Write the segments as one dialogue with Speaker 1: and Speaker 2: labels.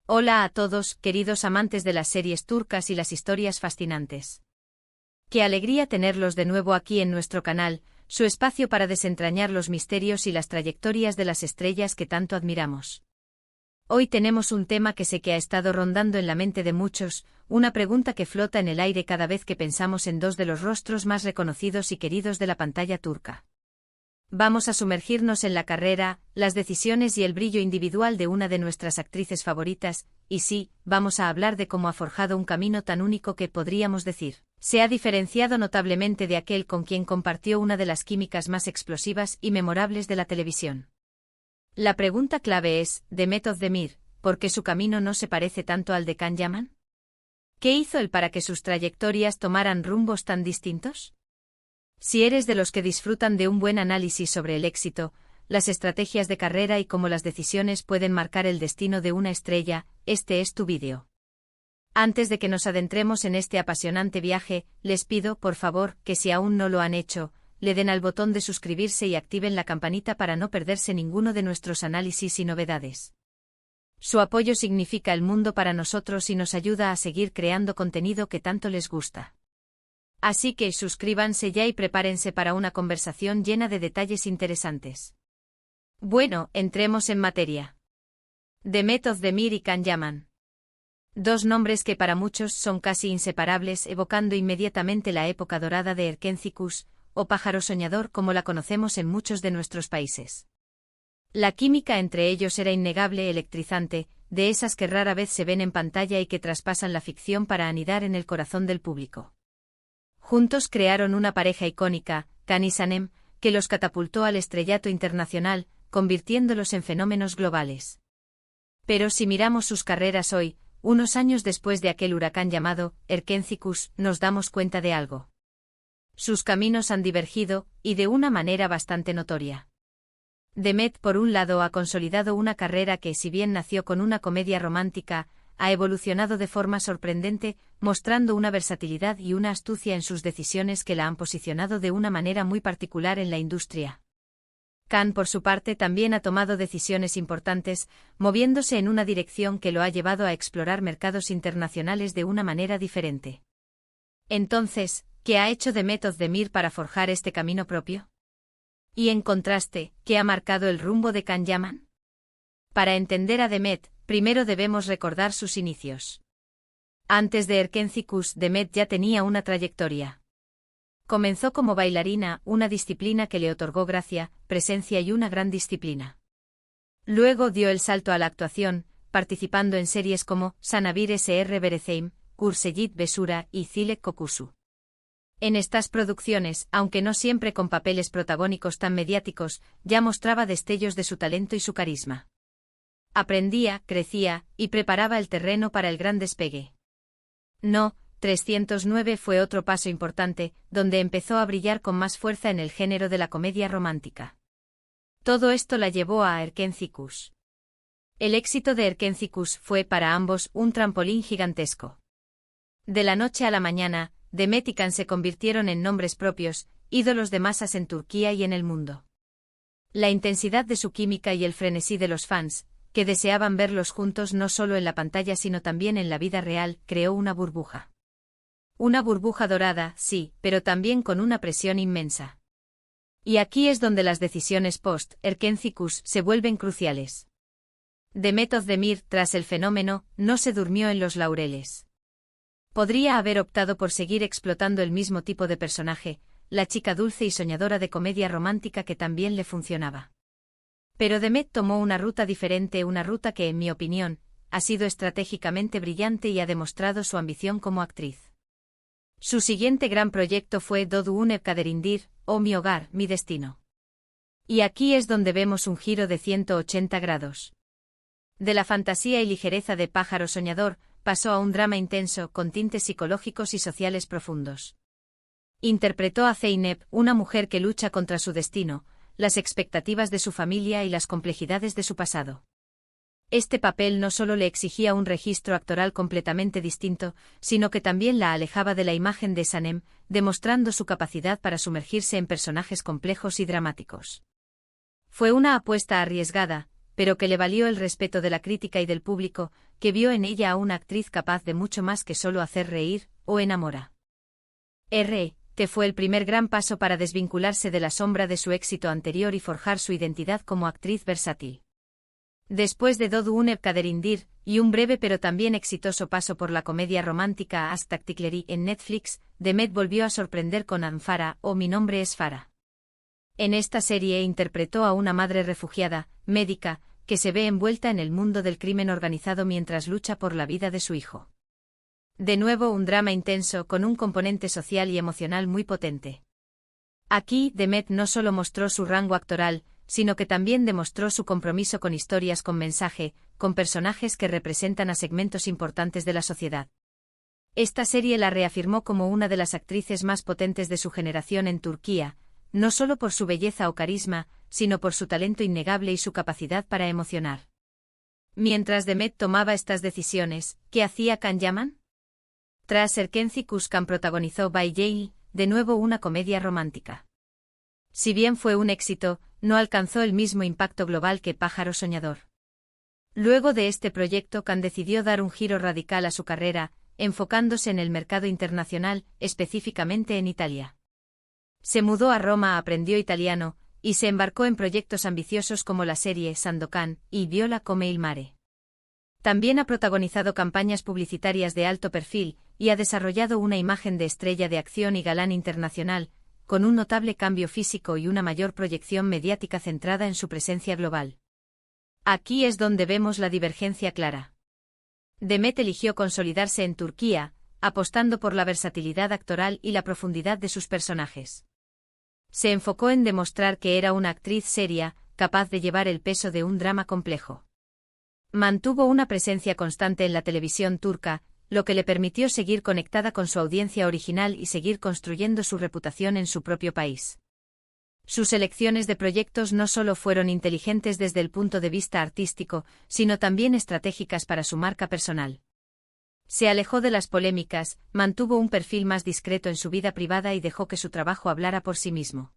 Speaker 1: Hola a todos, queridos amantes de las series turcas y las historias fascinantes. Qué alegría tenerlos de nuevo aquí en nuestro canal, su espacio para desentrañar los misterios y las trayectorias de las estrellas que tanto admiramos. Hoy tenemos un tema que sé que ha estado rondando en la mente de muchos, una pregunta que flota en el aire cada vez que pensamos en dos de los rostros más reconocidos y queridos de la pantalla turca. Vamos a sumergirnos en la carrera, las decisiones y el brillo individual de una de nuestras actrices favoritas, y sí, vamos a hablar de cómo ha forjado un camino tan único que podríamos decir, se ha diferenciado notablemente de aquel con quien compartió una de las químicas más explosivas y memorables de la televisión. La pregunta clave es, Demet Özdemir, ¿por qué su camino no se parece tanto al de Can Yaman? ¿Qué hizo él para que sus trayectorias tomaran rumbos tan distintos? Si eres de los que disfrutan de un buen análisis sobre el éxito, las estrategias de carrera y cómo las decisiones pueden marcar el destino de una estrella, este es tu vídeo. Antes de que nos adentremos en este apasionante viaje, les pido, por favor, que si aún no lo han hecho, le den al botón de suscribirse y activen la campanita para no perderse ninguno de nuestros análisis y novedades. Su apoyo significa el mundo para nosotros y nos ayuda a seguir creando contenido que tanto les gusta. Así que suscríbanse ya y prepárense para una conversación llena de detalles interesantes. Bueno, entremos en materia. Demet Özdemir y Can Yaman. Dos nombres que para muchos son casi inseparables, evocando inmediatamente la época dorada de Erkencikus, o pájaro soñador como la conocemos en muchos de nuestros países. La química entre ellos era innegable, electrizante, de esas que rara vez se ven en pantalla y que traspasan la ficción para anidar en el corazón del público. Juntos crearon una pareja icónica, Can y Sanem, que los catapultó al estrellato internacional, convirtiéndolos en fenómenos globales. Pero si miramos sus carreras hoy, unos años después de aquel huracán llamado Erkencikus, nos damos cuenta de algo. Sus caminos han divergido, y de una manera bastante notoria. Demet, por un lado, ha consolidado una carrera que, si bien nació con una comedia romántica, ha evolucionado de forma sorprendente, mostrando una versatilidad y una astucia en sus decisiones que la han posicionado de una manera muy particular en la industria. Can, por su parte, también ha tomado decisiones importantes, moviéndose en una dirección que lo ha llevado a explorar mercados internacionales de una manera diferente. Entonces, ¿qué ha hecho Demet Özdemir para forjar este camino propio? Y en contraste, ¿qué ha marcado el rumbo de Can Yaman? Para entender a Demet, primero debemos recordar sus inicios. Antes de Erkencikus, Demet ya tenía una trayectoria. Comenzó como bailarina, una disciplina que le otorgó gracia, presencia y una gran disciplina. Luego dio el salto a la actuación, participando en series como Sanabir Sr. Berezeim, Kurseyit Besura y Zilek Kokusu. En estas producciones, aunque no siempre con papeles protagónicos tan mediáticos, ya mostraba destellos de su talento y su carisma. Aprendía, crecía, y preparaba el terreno para el gran despegue. No, 309 fue otro paso importante, donde empezó a brillar con más fuerza en el género de la comedia romántica. Todo esto la llevó a Erkencikus. El éxito de Erkencikus fue para ambos un trampolín gigantesco. De la noche a la mañana, Demet y Can se convirtieron en nombres propios, ídolos de masas en Turquía y en el mundo. La intensidad de su química y el frenesí de los fans, que deseaban verlos juntos no solo en la pantalla sino también en la vida real, creó una burbuja. Una burbuja dorada, sí, pero también con una presión inmensa. Y aquí es donde las decisiones post-Erkencikus se vuelven cruciales. Demet Özdemir, tras el fenómeno, no se durmió en los laureles. Podría haber optado por seguir explotando el mismo tipo de personaje, la chica dulce y soñadora de comedia romántica que también le funcionaba. Pero Demet tomó una ruta diferente, una ruta que, en mi opinión, ha sido estratégicamente brillante y ha demostrado su ambición como actriz. Su siguiente gran proyecto fue Doğduğum Kaderindir, o Mi hogar, mi destino. Y aquí es donde vemos un giro de 180 grados. De la fantasía y ligereza de pájaro soñador, pasó a un drama intenso con tintes psicológicos y sociales profundos. Interpretó a Zeynep, una mujer que lucha contra su destino, las expectativas de su familia y las complejidades de su pasado. Este papel no solo le exigía un registro actoral completamente distinto, sino que también la alejaba de la imagen de Sanem, demostrando su capacidad para sumergirse en personajes complejos y dramáticos. Fue una apuesta arriesgada, pero que le valió el respeto de la crítica y del público, que vio en ella a una actriz capaz de mucho más que solo hacer reír o enamora. R.T. fue el primer gran paso para desvincularse de la sombra de su éxito anterior y forjar su identidad como actriz versátil. Después de Dodu un Kaderin y un breve pero también exitoso paso por la comedia romántica Ask Tikleri en Netflix, Demet volvió a sorprender con Anfara o Mi nombre es Farah. En esta serie interpretó a una madre refugiada, médica, que se ve envuelta en el mundo del crimen organizado mientras lucha por la vida de su hijo. De nuevo un drama intenso con un componente social y emocional muy potente. Aquí, Demet no solo mostró su rango actoral, sino que también demostró su compromiso con historias con mensaje, con personajes que representan a segmentos importantes de la sociedad. Esta serie la reafirmó como una de las actrices más potentes de su generación en Turquía, no solo por su belleza o carisma, sino por su talento innegable y su capacidad para emocionar. Mientras Demet tomaba estas decisiones, ¿qué hacía Can Yaman? Tras Erkenci Kuşkan protagonizó Bay J, de nuevo una comedia romántica. Si bien fue un éxito, no alcanzó el mismo impacto global que Pájaro Soñador. Luego de este proyecto, Can decidió dar un giro radical a su carrera, enfocándose en el mercado internacional, específicamente en Italia. Se mudó a Roma, aprendió italiano, y se embarcó en proyectos ambiciosos como la serie Sandokan y Viola come il mare. También ha protagonizado campañas publicitarias de alto perfil, y ha desarrollado una imagen de estrella de acción y galán internacional, con un notable cambio físico y una mayor proyección mediática centrada en su presencia global. Aquí es donde vemos la divergencia clara. Demet eligió consolidarse en Turquía, apostando por la versatilidad actoral y la profundidad de sus personajes. Se enfocó en demostrar que era una actriz seria, capaz de llevar el peso de un drama complejo. Mantuvo una presencia constante en la televisión turca, lo que le permitió seguir conectada con su audiencia original y seguir construyendo su reputación en su propio país. Sus elecciones de proyectos no solo fueron inteligentes desde el punto de vista artístico, sino también estratégicas para su marca personal. Se alejó de las polémicas, mantuvo un perfil más discreto en su vida privada y dejó que su trabajo hablara por sí mismo.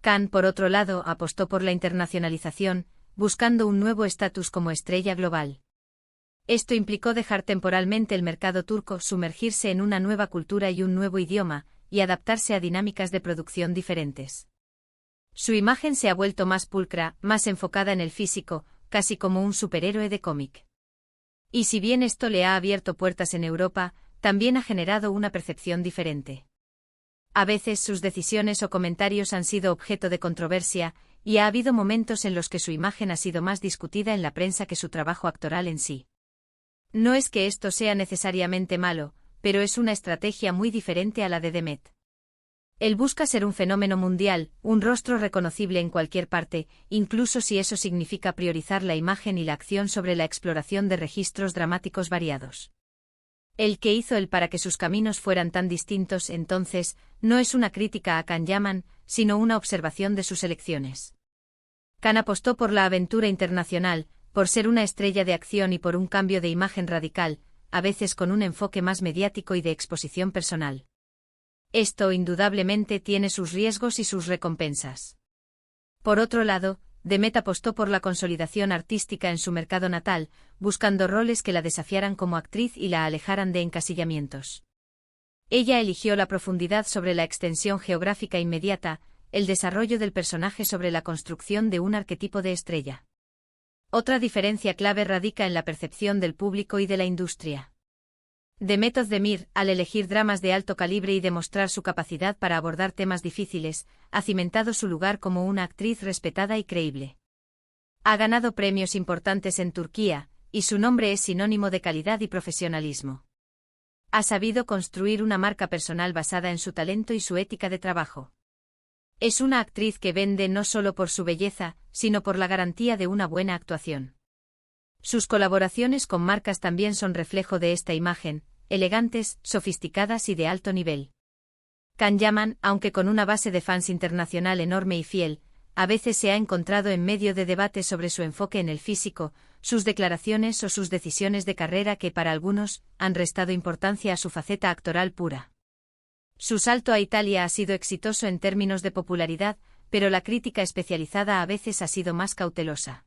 Speaker 1: Can, por otro lado, apostó por la internacionalización, buscando un nuevo estatus como estrella global. Esto implicó dejar temporalmente el mercado turco, sumergirse en una nueva cultura y un nuevo idioma, y adaptarse a dinámicas de producción diferentes. Su imagen se ha vuelto más pulcra, más enfocada en el físico, casi como un superhéroe de cómic. Y si bien esto le ha abierto puertas en Europa, también ha generado una percepción diferente. A veces sus decisiones o comentarios han sido objeto de controversia, y ha habido momentos en los que su imagen ha sido más discutida en la prensa que su trabajo actoral en sí. No es que esto sea necesariamente malo, pero es una estrategia muy diferente a la de Demet. Él busca ser un fenómeno mundial, un rostro reconocible en cualquier parte, incluso si eso significa priorizar la imagen y la acción sobre la exploración de registros dramáticos variados. El que hizo él para que sus caminos fueran tan distintos entonces, no es una crítica a Can Yaman, sino una observación de sus elecciones. Can apostó por la aventura internacional, por ser una estrella de acción y por un cambio de imagen radical, a veces con un enfoque más mediático y de exposición personal. Esto indudablemente tiene sus riesgos y sus recompensas. Por otro lado, Demet apostó por la consolidación artística en su mercado natal, buscando roles que la desafiaran como actriz y la alejaran de encasillamientos. Ella eligió la profundidad sobre la extensión geográfica inmediata, el desarrollo del personaje sobre la construcción de un arquetipo de estrella. Otra diferencia clave radica en la percepción del público y de la industria. Demet Özdemir, al elegir dramas de alto calibre y demostrar su capacidad para abordar temas difíciles, ha cimentado su lugar como una actriz respetada y creíble. Ha ganado premios importantes en Turquía, y su nombre es sinónimo de calidad y profesionalismo. Ha sabido construir una marca personal basada en su talento y su ética de trabajo. Es una actriz que vende no solo por su belleza, sino por la garantía de una buena actuación. Sus colaboraciones con marcas también son reflejo de esta imagen, elegantes, sofisticadas y de alto nivel. Can Yaman, aunque con una base de fans internacional enorme y fiel, a veces se ha encontrado en medio de debates sobre su enfoque en el físico, sus declaraciones o sus decisiones de carrera que para algunos han restado importancia a su faceta actoral pura. Su salto a Italia ha sido exitoso en términos de popularidad, pero la crítica especializada a veces ha sido más cautelosa.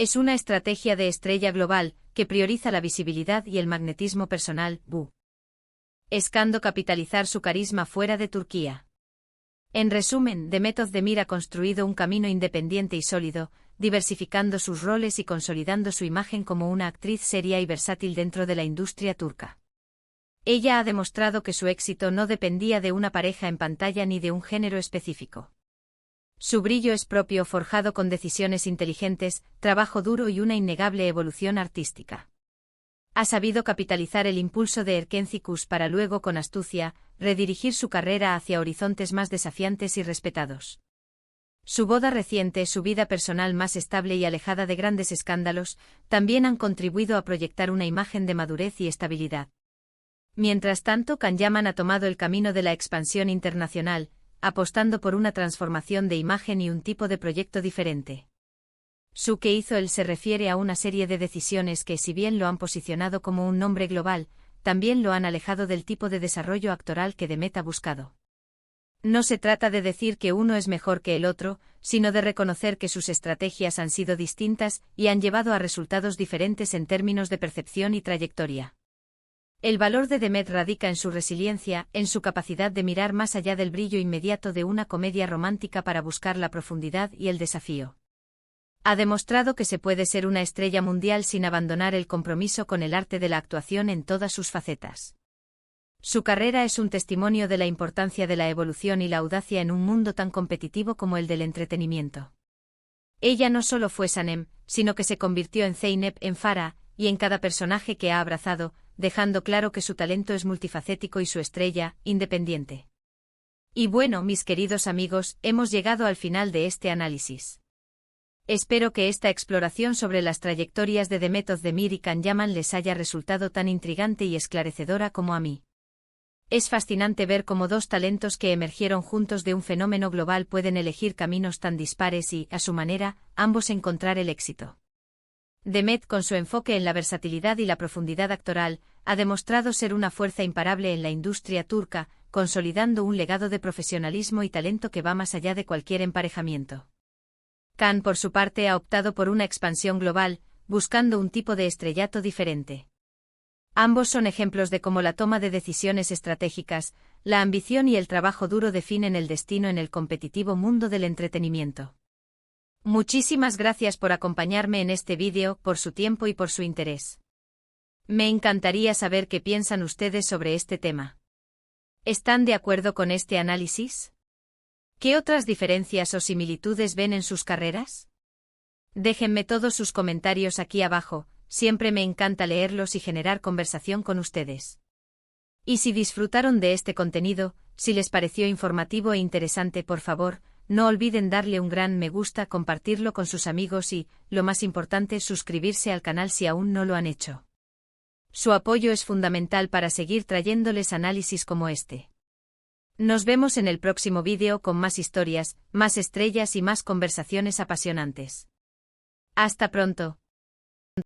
Speaker 1: Es una estrategia de estrella global, que prioriza la visibilidad y el magnetismo personal, buscando capitalizar su carisma fuera de Turquía. En resumen, Demet Özdemir ha construido un camino independiente y sólido, diversificando sus roles y consolidando su imagen como una actriz seria y versátil dentro de la industria turca. Ella ha demostrado que su éxito no dependía de una pareja en pantalla ni de un género específico. Su brillo es propio, forjado con decisiones inteligentes, trabajo duro y una innegable evolución artística. Ha sabido capitalizar el impulso de Erkenci para luego, con astucia, redirigir su carrera hacia horizontes más desafiantes y respetados. Su boda reciente, su vida personal más estable y alejada de grandes escándalos, también han contribuido a proyectar una imagen de madurez y estabilidad. Mientras tanto, Can Yaman ha tomado el camino de la expansión internacional, apostando por una transformación de imagen y un tipo de proyecto diferente. Su que hizo él se refiere a una serie de decisiones que, si bien lo han posicionado como un nombre global, también lo han alejado del tipo de desarrollo actoral que Demet ha buscado. No se trata de decir que uno es mejor que el otro, sino de reconocer que sus estrategias han sido distintas y han llevado a resultados diferentes en términos de percepción y trayectoria. El valor de Demet radica en su resiliencia, en su capacidad de mirar más allá del brillo inmediato de una comedia romántica para buscar la profundidad y el desafío. Ha demostrado que se puede ser una estrella mundial sin abandonar el compromiso con el arte de la actuación en todas sus facetas. Su carrera es un testimonio de la importancia de la evolución y la audacia en un mundo tan competitivo como el del entretenimiento. Ella no solo fue Sanem, sino que se convirtió en Zeynep, en Farah, y en cada personaje que ha abrazado, dejando claro que su talento es multifacético y su estrella, independiente. Y bueno, mis queridos amigos, hemos llegado al final de este análisis. Espero que esta exploración sobre las trayectorias de Demet Özdemir y Can Yaman les haya resultado tan intrigante y esclarecedora como a mí. Es fascinante ver cómo dos talentos que emergieron juntos de un fenómeno global pueden elegir caminos tan dispares y, a su manera, ambos encontrar el éxito. Demet, con su enfoque en la versatilidad y la profundidad actoral, ha demostrado ser una fuerza imparable en la industria turca, consolidando un legado de profesionalismo y talento que va más allá de cualquier emparejamiento. Can, por su parte, ha optado por una expansión global, buscando un tipo de estrellato diferente. Ambos son ejemplos de cómo la toma de decisiones estratégicas, la ambición y el trabajo duro definen el destino en el competitivo mundo del entretenimiento. Muchísimas gracias por acompañarme en este vídeo, por su tiempo y por su interés. Me encantaría saber qué piensan ustedes sobre este tema. ¿Están de acuerdo con este análisis? ¿Qué otras diferencias o similitudes ven en sus carreras? Déjenme todos sus comentarios aquí abajo, siempre me encanta leerlos y generar conversación con ustedes. Y si disfrutaron de este contenido, si les pareció informativo e interesante, por favor, no olviden darle un gran me gusta, compartirlo con sus amigos y, lo más importante, suscribirse al canal si aún no lo han hecho. Su apoyo es fundamental para seguir trayéndoles análisis como este. Nos vemos en el próximo vídeo con más historias, más estrellas y más conversaciones apasionantes. Hasta pronto.